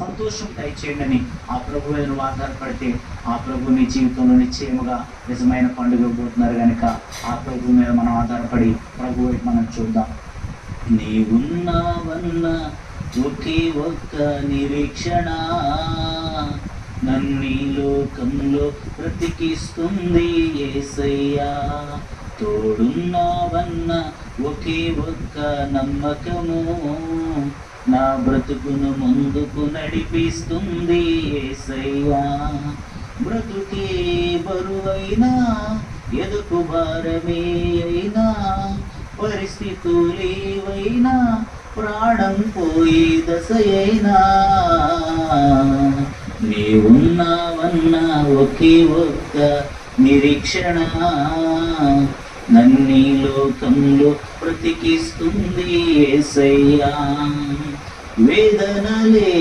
సంతోషం దయచేయండి అని ఆ ప్రభు మీద నువ్వు ఆధారపడితే ఆ ప్రభు నీ జీవితంలో నిశ్చయముగా నిజమైన పండుగ పోతున్నారు కనుక ఆ ప్రభు మీద మనం ఆధారపడి ప్రభు వైపు మనం చూద్దాం. నీవున్నావన్న ఒకే ఒక్క నిరీక్షణ నన్ను లోకంలో బ్రతికిస్తుంది యేసయ్యా. తోడున్నావన్న ఒకే ఒక్క నమ్మకము నా బ్రతుకును ముందుకు నడిపిస్తుంది యేసయ్యా. బ్రతుకే బరువైనా ఎదుకు భారమే అయినా పరిస్థితులేవైనా ప్రాణం పోయి దశయైనా నీవున్నావన్న ఒకే ఒక్క నిరీక్షణ నన్ను లోకంలో బ్రతికిస్తుంది యేసయ్యా. వేదనలే